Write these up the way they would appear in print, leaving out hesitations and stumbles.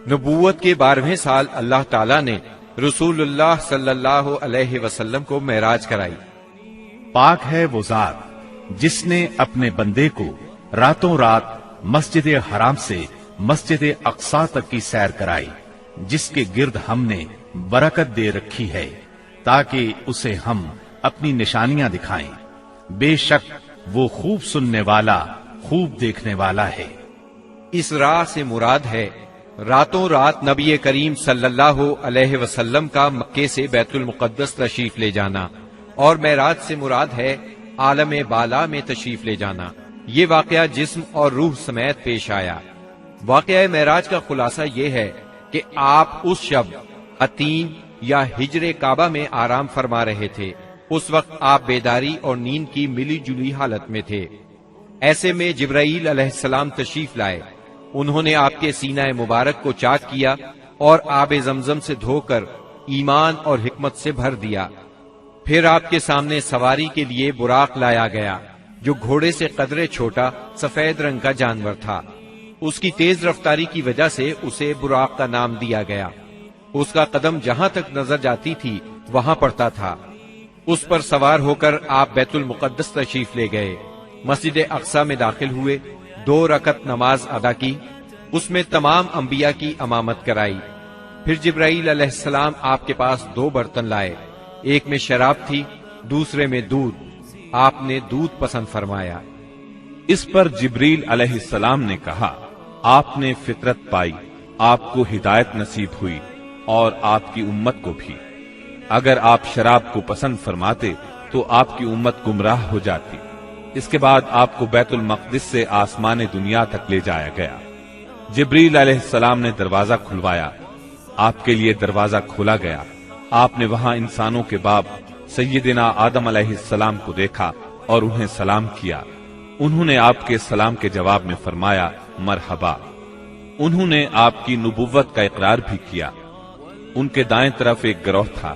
نبوت کے 12ویں سال اللہ تعالیٰ نے رسول اللہ صلی اللہ علیہ وسلم کو معراج کرائی۔ پاک ہے وہ ذات جس نے اپنے بندے کو راتوں رات مسجد حرام سے مسجد اقصی تک کی سیر کرائی، جس کے گرد ہم نے برکت دے رکھی ہے تاکہ اسے ہم اپنی نشانیاں دکھائیں۔ بے شک وہ خوب سننے والا، خوب دیکھنے والا ہے۔ اس راہ سے مراد ہے راتوں رات نبی کریم صلی اللہ علیہ وسلم کا مکے سے بیت المقدس تشریف لے جانا، اور معراج سے مراد ہے عالم بالا میں تشریف لے جانا۔ یہ واقعہ جسم اور روح سمیت پیش آیا۔ واقعہ معراج کا خلاصہ یہ ہے کہ آپ اس شب عتیم یا ہجر کعبہ میں آرام فرما رہے تھے۔ اس وقت آپ بیداری اور نیند کی ملی جلی حالت میں تھے۔ ایسے میں جبرائیل علیہ السلام تشریف لائے۔ انہوں نے آپ کے سینہ مبارک کو چاک کیا اور آب زمزم سے دھو کر ایمان اور حکمت سے بھر دیا۔ پھر آپ کے سامنے سواری کے لیے براق لایا گیا، جو گھوڑے سے قدرے چھوٹا سفید رنگ کا جانور تھا۔ اس کی تیز رفتاری کی وجہ سے اسے براق کا نام دیا گیا۔ اس کا قدم جہاں تک نظر جاتی تھی وہاں پڑتا تھا۔ اس پر سوار ہو کر آپ بیت المقدس تشریف لے گئے، مسجد اقصی میں داخل ہوئے، 2 رکعت نماز ادا کی، اس میں تمام انبیاء کی امامت کرائی۔ پھر جبرائیل علیہ السلام آپ کے پاس 2 برتن لائے، ایک میں شراب تھی، دوسرے میں دودھ۔ آپ نے دودھ پسند فرمایا۔ اس پر جبریل علیہ السلام نے کہا، آپ نے فطرت پائی، آپ کو ہدایت نصیب ہوئی اور آپ کی امت کو بھی۔ اگر آپ شراب کو پسند فرماتے تو آپ کی امت گمراہ ہو جاتی۔ اس کے بعد آپ کو بیت المقدس سے آسمان دنیا تک لے جایا گیا۔ جبریل علیہ السلام نے دروازہ کھلوایا، آپ کے لیے دروازہ کھولا گیا۔ آپ نے وہاں انسانوں کے باپ سیدنا آدم علیہ السلام کو دیکھا اور انہیں سلام کیا۔ انہوں نے آپ کے سلام کے جواب میں فرمایا مرحبا۔ انہوں نے آپ کی نبوت کا اقرار بھی کیا۔ ان کے دائیں طرف ایک گروہ تھا،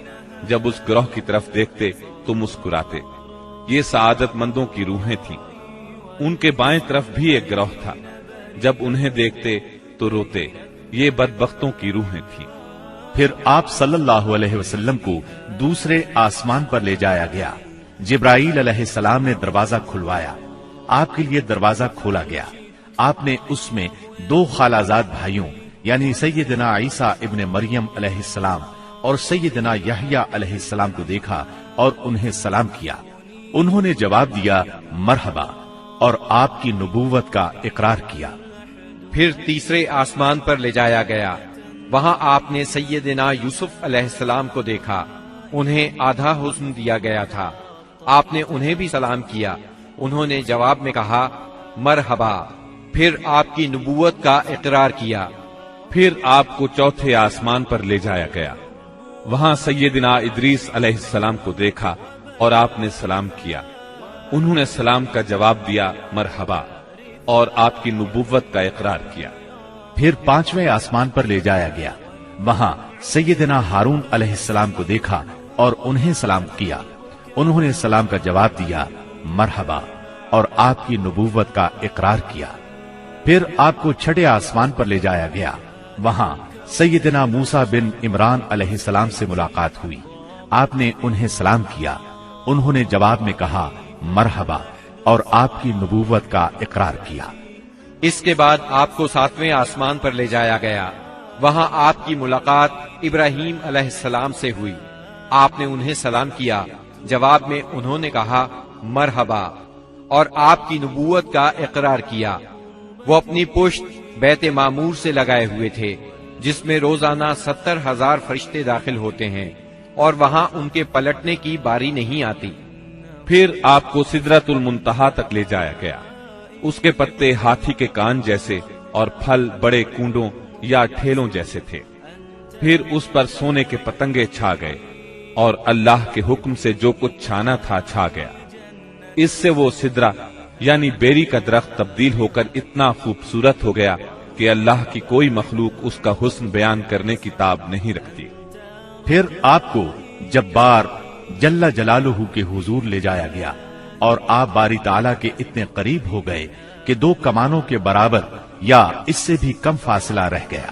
جب اس گروہ کی طرف دیکھتے تو مسکراتے۔ یہ سعادت مندوں کی روحیں تھیں۔ ان کے بائیں طرف بھی ایک گروہ تھا، جب انہیں دیکھتے تو روتے۔ یہ بدبختوں کی روحیں تھیں۔ پھر آپ صلی اللہ علیہ وسلم کو دوسرے آسمان پر لے جایا گیا۔ جبرائیل علیہ السلام نے دروازہ کھلوایا، آپ کے لیے دروازہ کھولا گیا۔ آپ نے اس میں 2 خالازاد بھائیوں یعنی سیدنا عیسیٰ ابن مریم علیہ السلام اور سیدنا یحییٰ علیہ السلام کو دیکھا اور انہیں سلام کیا۔ انہوں نے جواب دیا مرحبا اور آپ کی نبوت کا اقرار کیا۔ پھر تیسرے آسمان پر لے جایا گیا۔ وہاں آپ نے سیدنا یوسف علیہ السلام کو دیکھا۔ انہیں آدھا حسن دیا گیا تھا۔ آپ نے انہیں بھی سلام کیا۔ انہوں نے جواب میں کہا مرحبا۔ پھر آپ کی نبوت کا اقرار کیا۔ پھر آپ کو چوتھے آسمان پر لے جایا گیا۔ وہاں سیدنا ادریس علیہ السلام کو دیکھا اور آپ نے سلام کیا۔ انہوں نے سلام کا جواب دیا مرحبا اور آپ کی نبوت کا اقرار کیا۔ پھر 5ویں آسمان پر لے جایا گیا۔ وہاں سیدنا ہارون علیہ السلام کو دیکھا اور انہیں سلام کیا۔ انہوں نے سلام کا جواب دیا مرحبا اور آپ کی نبوت کا اقرار کیا۔ پھر آپ کو 6 آسمان پر لے جایا گیا۔ وہاں سیدنا موسیٰ بن عمران علیہ السلام سے ملاقات ہوئی۔ آپ نے انہیں سلام کیا۔ انہوں نے جواب میں کہا مرحبا اور آپ کی نبوت کا اقرار کیا۔ اس کے بعد آپ کو 7ویں آسمان پر لے جایا گیا۔ وہاں آپ کی ملاقات ابراہیم علیہ السلام سے ہوئی۔ آپ نے انہیں سلام کیا۔ جواب میں انہوں نے کہا مرحبا اور آپ کی نبوت کا اقرار کیا۔ وہ اپنی پشت بیت معمور سے لگائے ہوئے تھے، جس میں روزانہ 70,000 فرشتے داخل ہوتے ہیں، اور وہاں ان کے پلٹنے کی باری نہیں آتی۔ پھر آپ کو سدرۃ المنتہا تک لے جایا گیا۔ اس کے پتے ہاتھی کے کان جیسے اور پھل بڑے کونڈوں یا ٹھیلوں جیسے تھے۔ پھر اس پر سونے کے پتنگے چھا گئے، اور اللہ کے حکم سے جو کچھ چھانا تھا چھا گیا۔ اس سے وہ سدرہ یعنی بیری کا درخت تبدیل ہو کر اتنا خوبصورت ہو گیا کہ اللہ کی کوئی مخلوق اس کا حسن بیان کرنے کی تاب نہیں رکھتی۔ پھر آپ کو جبار جل جلالہ کے حضور لے جایا گیا، اور آپ باری تعالیٰ کے اتنے قریب ہو گئے کہ 2 کمانوں کے برابر یا اس سے بھی کم فاصلہ رہ گیا۔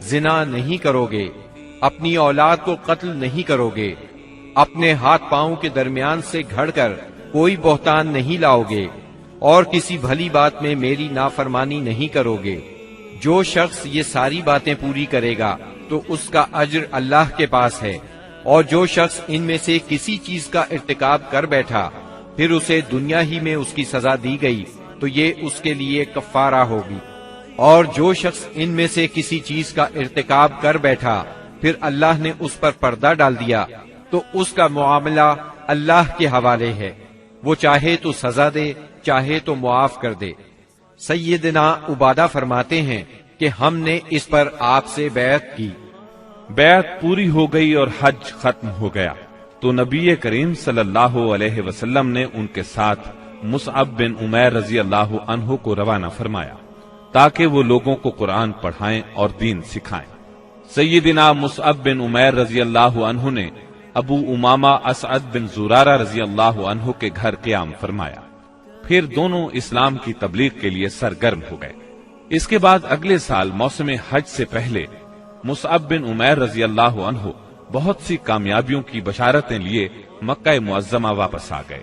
زنا نہیں کرو گے، اپنی اولاد کو قتل نہیں کرو گے، اپنے ہاتھ پاؤں کے درمیان سے گھڑ کر کوئی بہتان نہیں لاؤ گے، اور کسی بھلی بات میں میری نافرمانی نہیں کرو گے۔ جو شخص یہ ساری باتیں پوری کرے گا تو اس کا اجر اللہ کے پاس ہے، اور جو شخص ان میں سے کسی چیز کا ارتکاب کر بیٹھا پھر اسے دنیا ہی میں اس کی سزا دی گئی تو یہ اس کے لیے کفارہ ہوگی، اور جو شخص ان میں سے کسی چیز کا ارتکاب کر بیٹھا پھر اللہ نے اس پر پردہ ڈال دیا تو اس کا معاملہ اللہ کے حوالے ہے، وہ چاہے تو سزا دے چاہے تو معاف کر دے۔ سیدنا عبادہ فرماتے ہیں کہ ہم نے اس پر آپ سے بیعت کی، بیعت پوری ہو گئی اور حج ختم ہو گیا تو نبی کریم صلی اللہ علیہ وسلم نے ان کے ساتھ مصعب بن عمیر رضی اللہ عنہ کو روانہ فرمایا تاکہ وہ لوگوں کو قرآن پڑھائیں اور دین سکھائیں۔ سیدنا مصعب بن عمیر رضی اللہ عنہ نے ابو امامہ اسعد بن زرارہ رضی اللہ عنہ کے گھر قیام فرمایا، پھر دونوں اسلام کی تبلیغ کے لیے سرگرم ہو گئے۔ اس کے بعد اگلے سال موسم حج سے پہلے مصعب بن عمیر رضی اللہ عنہ بہت سی کامیابیوں کی بشارتیں لیے مکہ معظمہ واپس آ گئے۔